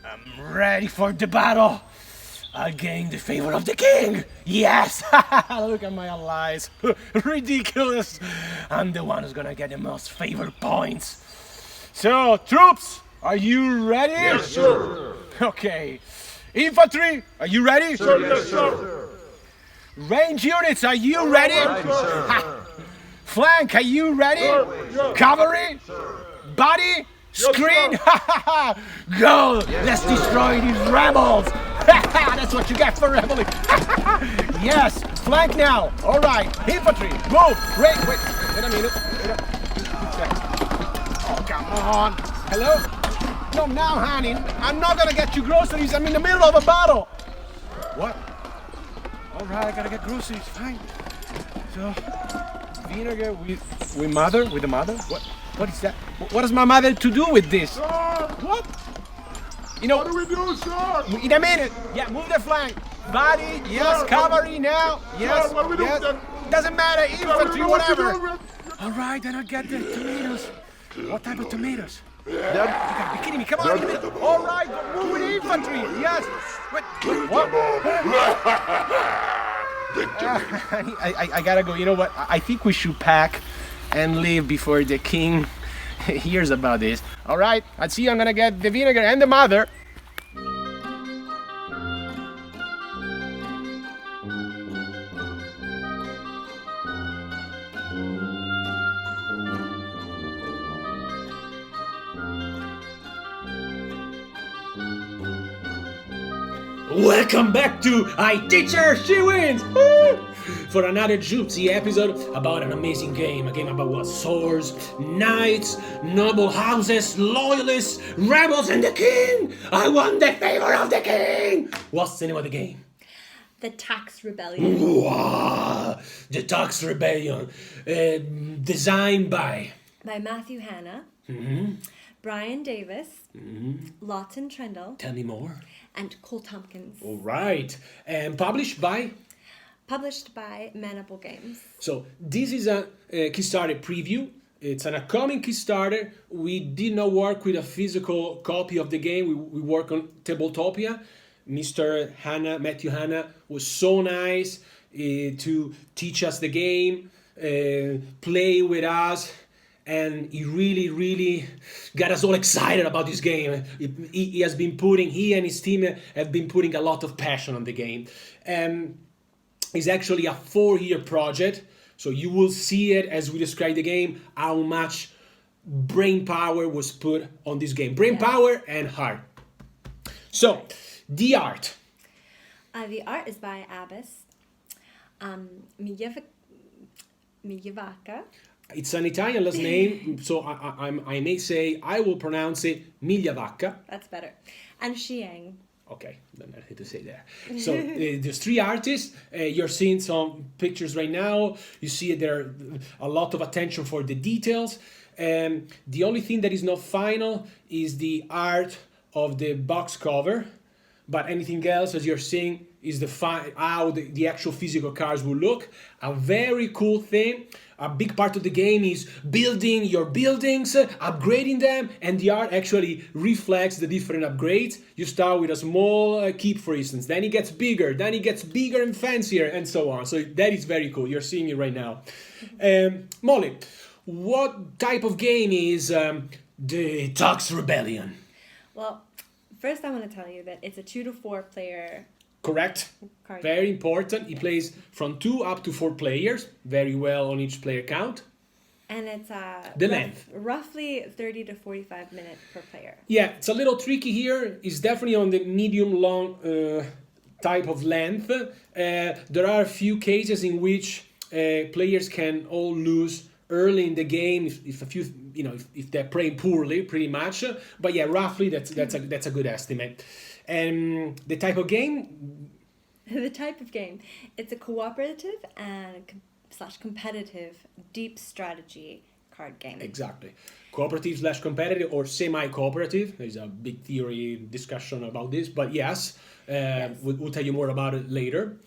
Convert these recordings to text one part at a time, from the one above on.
I'm ready for the battle. I gain the favor of the king. Yes. Look at my allies. Ridiculous. I'm the one who's gonna get the most favor points. So, troops, are you ready? Yes, sir. Okay. Infantry, are you ready? Sir, yes, sir. Range units, are you ready? Sir. Flank, are you ready? Sir. Cavalry? Body? Screen? Go! Let's destroy these rebels! That's what you get for rebelling! Yes! Flank now! Alright, infantry, move! Wait a minute. Oh, come on! Hello? No, now, honey, I'm not gonna get you groceries. I'm in the middle of a battle! What? Alright, I gotta get groceries, fine. So, vinegar with the mother? What is that? What has my mother to do with this? Sir. What? You know, What do we do, sir? in a minute. Yeah, move the flank. Body, yes, Sir, cavalry now. Yes, what do we do yes. then? Doesn't matter, infantry, whatever. What All right, then I'll get the tomatoes. What type of tomatoes? You gotta be kidding me. Come on, give me. All right, move with the infantry. Yes. Wait, what? I gotta go. You know what? I think we should pack and leave before the king hears about this. All right, I'll see you. I'm gonna get the vinegar and the mother. Welcome back to ITeachHerSheWins! For another juicy episode about an amazing game. A game about what? Swords, knights, noble houses, loyalists, rebels, and the king! I want the favor of the king! What's the name of the game? The Tax Rebellion. Wow, the Tux Rebellion. Designed by Matthew Hanna, Brian Davis, Lawton Trendle, Tell me more. and Cole Tompkins. All right. And published by? Published by Manable Games. So this is a Kickstarter preview. It's an upcoming Kickstarter. We did not work with a physical copy of the game. We work on Tabletopia. Mr. Hanna, Matthew Hanna, was so nice to teach us the game, play with us, and he really got us all excited about this game. He and his team have been putting a lot of passion on the game. It's actually a 4-year project, so you will see it as we describe the game, how much brain power was put on this game. Brain power and heart. So, the art. The art is by Abbas Migliavacca. It's an Italian last name, so I may say, I will pronounce it Migliavacca. That's better. And Xiang. Okay, then I had to say that. So there's 3 artists. You're seeing some pictures right now. You see there a lot of attention for the details. The only thing that is not final is the art of the box cover. But anything else, as you're seeing, is how the actual physical cards will look. A very cool thing. A big part of the game is building your buildings, upgrading them, and the art actually reflects the different upgrades. You start with a small keep, for instance, then it gets bigger and fancier, and so on. So that is very cool. You're seeing it right now. Molly, what type of game is the Tux Rebellion? Well, first I want to tell you that it's a 2 to 4 player. Correct. Card Very game. important. It plays from 2 up to 4 players. Very well on each player count. And it's The length. roughly 30 to 45 minutes per player. Yeah, it's a little tricky here. It's definitely on the medium-long type of length. There are a few cases in which players can all lose early in the game if they're playing poorly, pretty much. But yeah, roughly that's a good estimate. And the type of game? The type of game. It's a cooperative and / competitive deep strategy card game. Exactly. Cooperative / competitive or semi-cooperative. There's a big theory discussion about this, but yes. We'll tell you more about it later.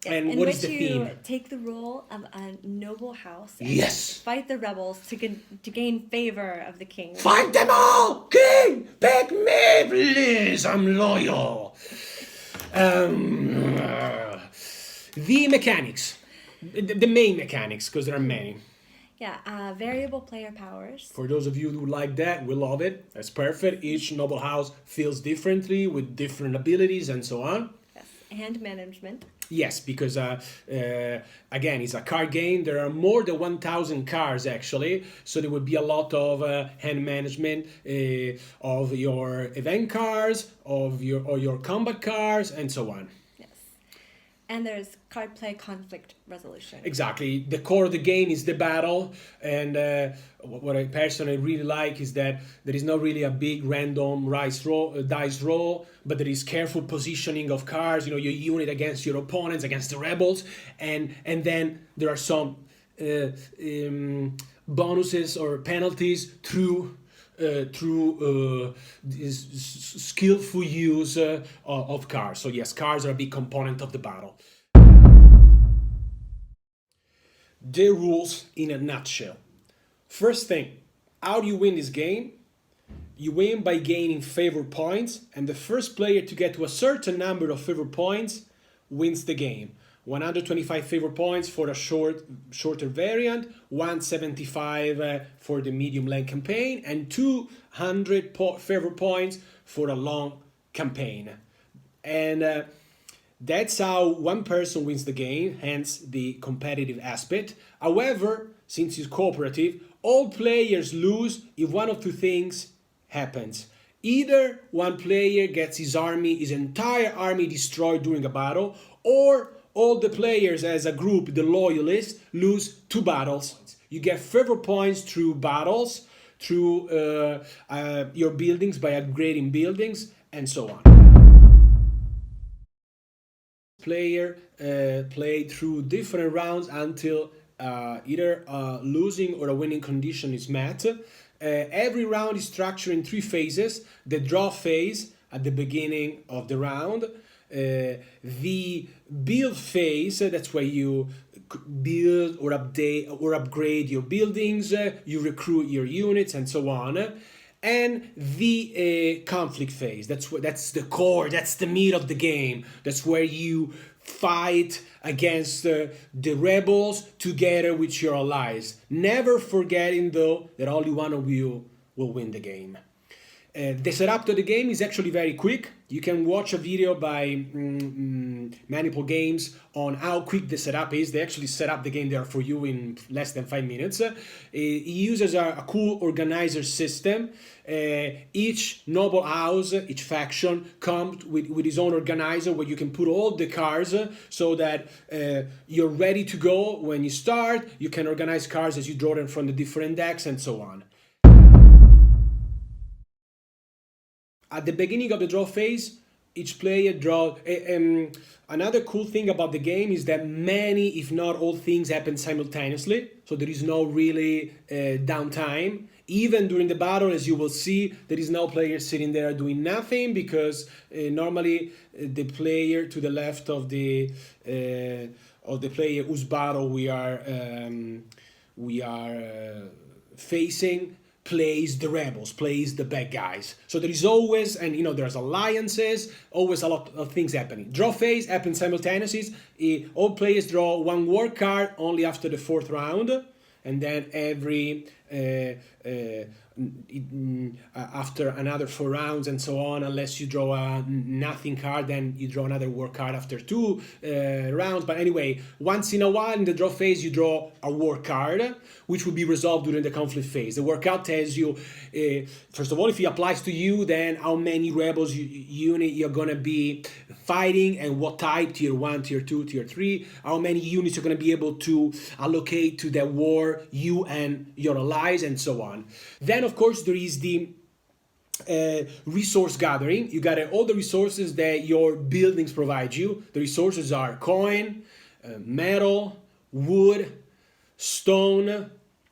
Yes, And in what which is the you theme? take the role of a noble house and Yes. fight the rebels to gain favor of the king. Fight them all! King! Pick me, please. I'm loyal. The mechanics, the main mechanics, because there are many. Yeah, variable player powers. For those of you who like that, we love it. That's perfect. Each noble house feels differently with different abilities and so on. Yes, hand management. Yes, because again, it's a card game. There are more than 1,000 cards actually, so there would be a lot of hand management of your event cards, of your combat cards, and so on. Yes, and there's card play conflict resolution. Exactly. The core of the game is the battle, and what I personally really like is that there is not really a big random dice roll, but there is careful positioning of cards. You know, your unit against your opponents, against the rebels, and then there are some bonuses or penalties through this skillful use of cards. So yes, cards are a big component of the battle. The rules in a nutshell. First thing, how do you win this game? You win by gaining favor points, and the first player to get to a certain number of favor points wins the game. 125 favor points for a shorter variant, 175 for the medium length campaign, and 200 favor points for a long campaign. And that's how one person wins the game, hence the competitive aspect. However, since it's cooperative, all players lose if one of two things happens. Either one player gets his entire army destroyed during a battle, or all the players as a group, the loyalists, lose 2 battles. You get favor points through battles, through your buildings by upgrading buildings, and so on. Player played through different rounds until either losing or a winning condition is met. Every round is structured in 3 phases. The draw phase at the beginning of the round, the build phase, that's where you build or update or upgrade your buildings, you recruit your units and so on, and the conflict phase. That's the core, that's the meat of the game. That's where you fight against the rebels together with your allies, never forgetting though that only one of you will win the game. The setup to the game is actually very quick. You can watch a video by Maniple Games on how quick the setup is. They actually set up the game there for you in less than 5 minutes. It uses a cool organizer system. Each noble house, each faction comes with its own organizer where you can put all the cards so that you're ready to go when you start. You can organize cards as you draw them from the different decks and so on. At the beginning of the draw phase, each player draws. Another cool thing about the game is that many, if not all things happen simultaneously. So there is no really downtime. Even during the battle, as you will see, there is no player sitting there doing nothing, because normally the player to the left of the player whose battle we are facing plays the rebels, plays the bad guys. So there is always, and there's alliances, always a lot of things happening. Draw phase happens simultaneously. All players draw 1 war card only after the 4th round, and then every after another 4 rounds and so on, unless you draw a nothing card, then you draw another war card after 2 rounds. But anyway, once in a while in the draw phase you draw a war card, which will be resolved during the conflict phase. The war card tells you, first of all, if it applies to you, then how many rebels unit you're gonna be fighting and what type, tier 1, tier 2, tier 3, how many units you're gonna be able to allocate to that war, you and your allies, and so on. Then of course there is the resource gathering. You got all the resources that your buildings provide you. The resources are coin, metal, wood, stone,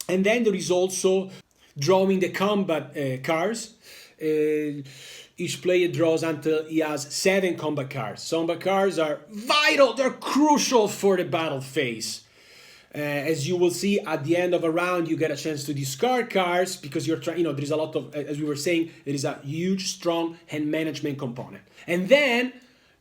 and then there is also drawing the combat cards. Each player draws until he has 7 combat cards. Combat cards are vital, they're crucial for the battle phase. As you will see at the end of a round, you get a chance to discard cards because you're trying. There is a lot of, as we were saying, there is a huge, strong hand management component. And then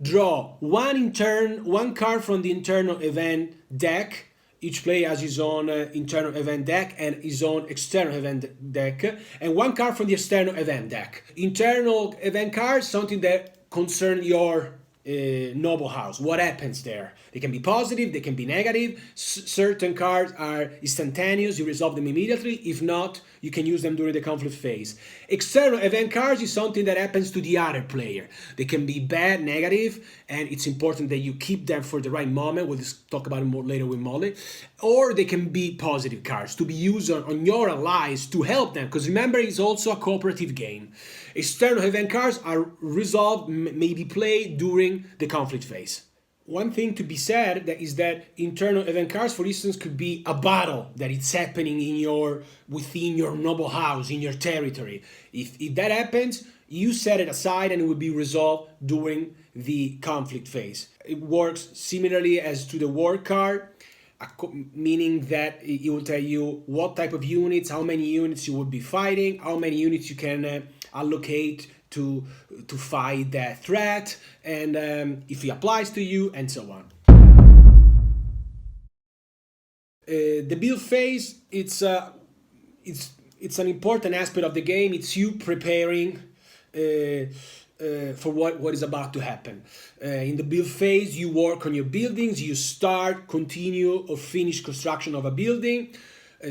draw one card from the internal event deck. Each player has his own internal event deck and his own external event deck, and one card from the external event deck. Internal event cards, something that concern your noble house. What happens there? They can be positive, they can be negative. Certain cards are instantaneous, you resolve them immediately. If not, you can use them during the conflict phase. External event cards is something that happens to the other player. They can be bad, negative, and it's important that you keep them for the right moment. We'll talk about it more later with Mollie. Or they can be positive cards to be used on your allies to help them, because remember, it's also a cooperative game. External event cards are resolved, maybe played during the conflict phase. One thing to be said is that internal event cards, for instance, could be a battle that it's happening within your noble house, in your territory. If that happens, you set it aside and it will be resolved during the conflict phase. It works similarly as to the war card, meaning that it will tell you what type of units, how many units you will be fighting, how many units you can allocate to fight that threat, and if it applies to you, and so on. The build phase, it's an important aspect of the game. It's you preparing for what is about to happen. In the build phase, you work on your buildings. You start, continue, or finish construction of a building.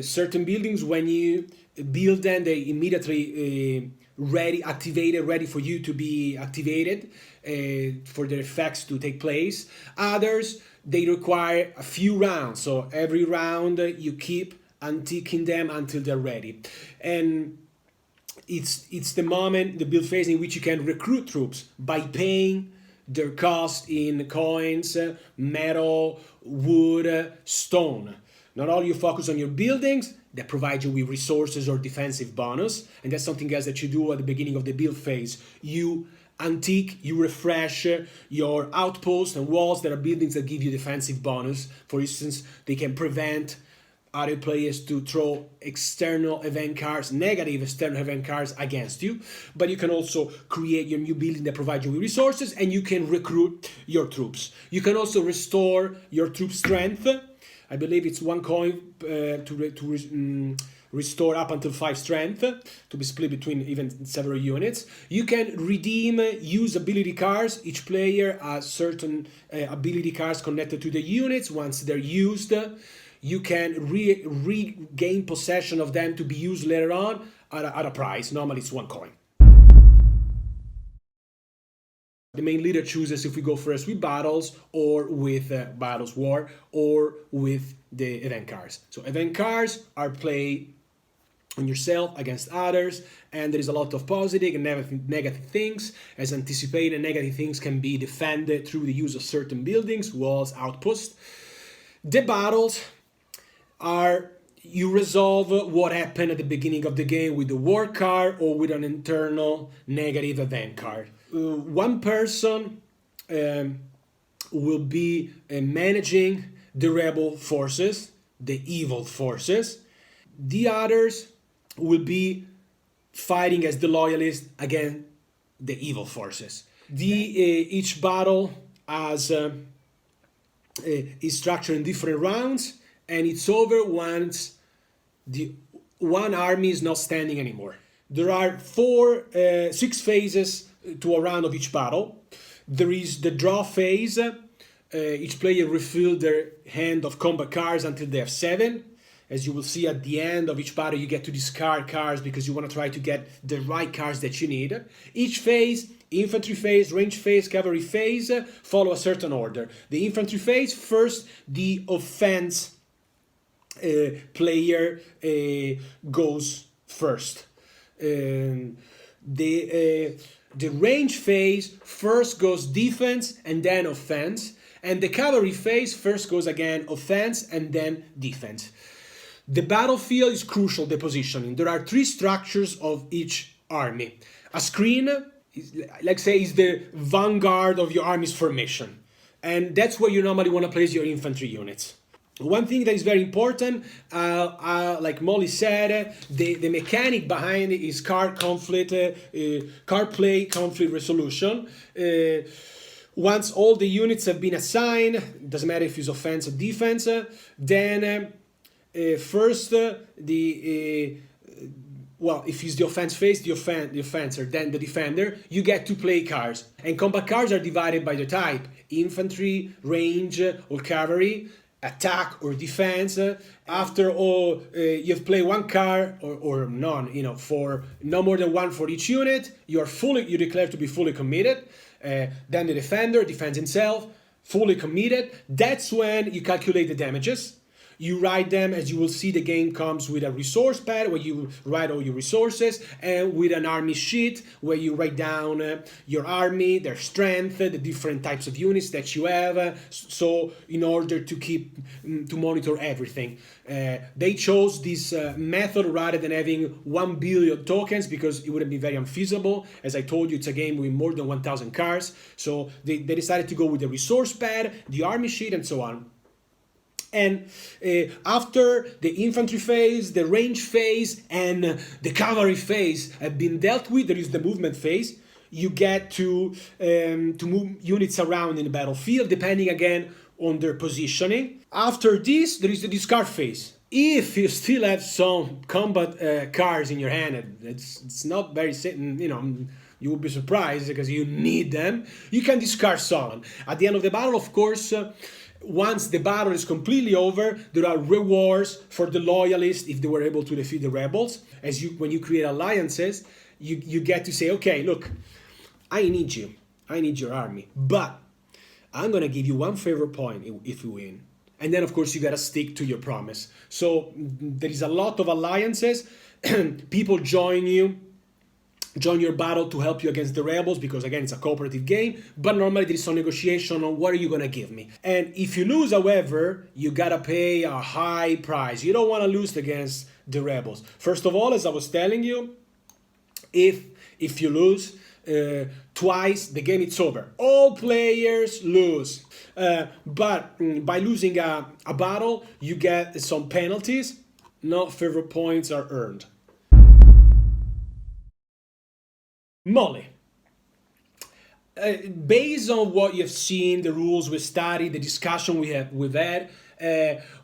Certain buildings, when you build them, they immediately ready for you to be activated, for their effects to take place. Others, they require a few rounds, so every round you keep antiquing them until they're ready. And it's the moment, the build phase, in which you can recruit troops by paying their cost in coins, metal, wood, stone. Not only you focus on your buildings that provide you with resources or defensive bonus, and that's something else that you do at the beginning of the build phase. You antique, you refresh your outposts and walls. There are buildings that give you defensive bonus. For instance, they can prevent other players to throw external event cards, negative external event cards against you. But you can also create your new building that provides you with resources, and you can recruit your troops. You can also restore your troop strength. I believe it's 1 coin to restore up until 5 strength, to be split between even several units. You can redeem use ability cards. Each player has certain ability cards connected to the units. Once they're used, you can regain possession of them to be used later on at a price. Normally it's 1 coin. The main leader chooses if we go first with battles, or with battles war, or with the event cards. So event cards are played on yourself against others, and there is a lot of positive and negative things. As anticipated, negative things can be defended through the use of certain buildings, walls, outposts. The battles are, you resolve what happened at the beginning of the game with the war card or with an internal negative event card. One person will be managing the rebel forces, the evil forces. The others will be fighting as the loyalists against the evil forces. Each battle is structured in different rounds, and it's over once the one army is not standing anymore. There are 6 phases to a round of each battle. There is the draw phase. Each player refills their hand of combat cards until they have 7. As you will see at the end of each battle, you get to discard cards because you want to try to get the right cards that you need. Each phase, infantry phase, range phase, cavalry phase, follow a certain order. The infantry phase, first the offense player goes first. The range phase first goes defense and then offense, and the cavalry phase first goes again offense and then defense. The battlefield is crucial, the positioning. There are 3 structures of each army. A screen, like say, is the vanguard of your army's formation, and that's where you normally want to place your infantry units. One thing that is very important, like Molly said, the mechanic behind it is card conflict, card play conflict resolution. Once all the units have been assigned, doesn't matter if it's offense or defense, then first well, if it's the offense phase, the offenser, then the defender, you get to play cards. And combat cards are divided by the type: infantry, range, or cavalry, attack or defense. After all, you've played one card or none, for no more than one for each unit, you declare to be fully committed. Then the defender defends himself, fully committed. That's when you calculate the damages. You write them, as you will see, the game comes with a resource pad where you write all your resources, and with an army sheet where you write down your army, their strength, the different types of units that you have. So in order to monitor everything, they chose this method rather than having 1 billion tokens, because it would have been very unfeasible. As I told you, it's a game with more than 1,000 cards. So they decided to go with the resource pad, the army sheet, and so on. And after the infantry phase, the range phase, and the cavalry phase have been dealt with, there is the movement phase. You get to move units around in the battlefield, depending again on their positioning. After this, there is the discard phase. If you still have some combat cards in your hand, it's not very, you will be surprised because you need them. You can discard some. At the end of the battle, of course, once the battle is completely over, there are rewards for the loyalists if they were able to defeat the rebels. When you create alliances, you get to say, okay, look, I need you. I need your army. But I'm going to give you one favor point if you win. And then, of course, you got to stick to your promise. So there is a lot of alliances. People join your battle to help you against the rebels, because again, it's a cooperative game, but normally there is some negotiation on what are you gonna give me. And if you lose, however, you gotta pay a high price. You don't want to lose against the rebels. First of all, as I was telling you, if you lose twice, the game is over. All players lose. But by losing a battle, you get some penalties. No favor points are earned. Molly, based on what you've seen, the rules we studied, the discussion we've had,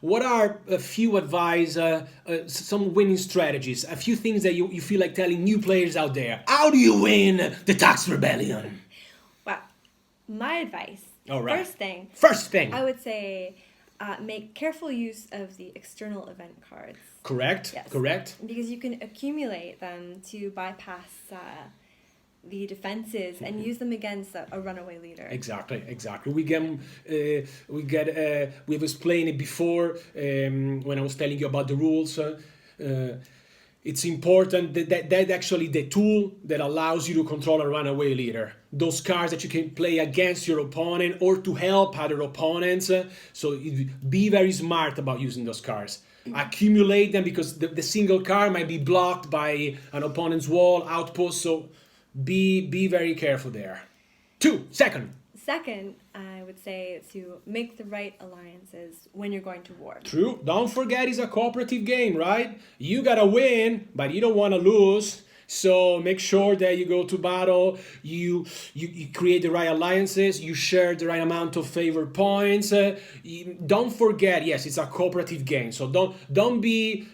what are a few advice, some winning strategies, a few things that you feel like telling new players out there? How do you win the Tax Rebellion? Well, my advice, all right. First thing, I would say make careful use of the external event cards. Correct, yes. Correct. Because you can accumulate them to bypass the defenses and use them against a runaway leader. Exactly. We've explained it before when I was telling you about the rules. It's important that actually the tool that allows you to control a runaway leader. Those cards that you can play against your opponent or to help other opponents. So be very smart about using those cards. Accumulate them, because the single card might be blocked by an opponent's wall, outpost. So be very careful there. Second, I would say to make the right alliances when you're going to war. True. Don't forget, it's a cooperative game, right? You gotta win, but you don't want to lose. So make sure that you go to battle, you create the right alliances, you share the right amount of favor points. Don't forget, yes, it's a cooperative game. So don't be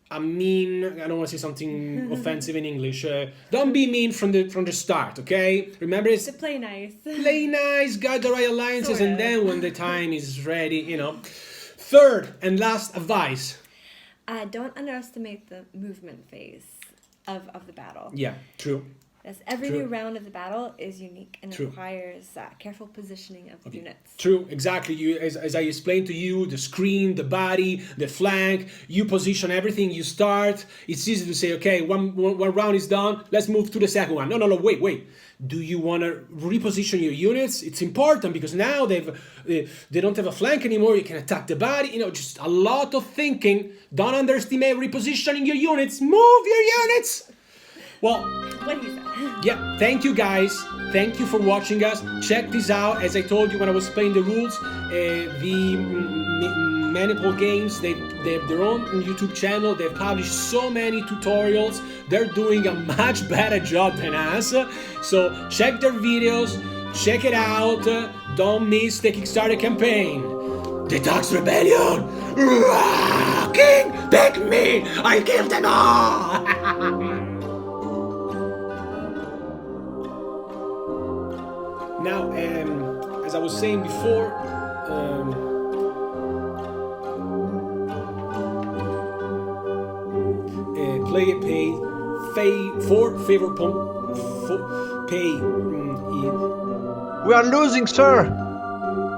I don't want to say something offensive in English. Don't be mean from the start, okay? Remember, it's to play nice. Play nice, got the right alliances, and then when the time is ready, Third and last advice. Don't underestimate the movement phase of the battle. Yeah, true. As every new round of the battle is unique and requires careful positioning of the units. True, exactly. As I explained to you, the screen, the body, the flank, you position everything, you start. It's easy to say, okay, one round is done, let's move to the second one. No, wait. Do you want to reposition your units? It's important because now they don't have a flank anymore, you can attack the body, just a lot of thinking. Don't underestimate repositioning your units. Move your units! Well, what he said. Yeah, thank you guys. Thank you for watching us. Check this out. As I told you when I was playing the rules, the maniple games. They have their own YouTube channel. They've published so many tutorials. They're doing a much better job than us. So check their videos, check it out. Don't miss the Kickstarter campaign. The thetu'xrebellion! King, pick me! I kill them all! Now, as I was saying before, We are losing, sir!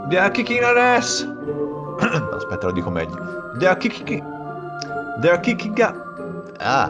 They are kicking our ass! Aspetta, lo dico meglio. They are kicking... Ah,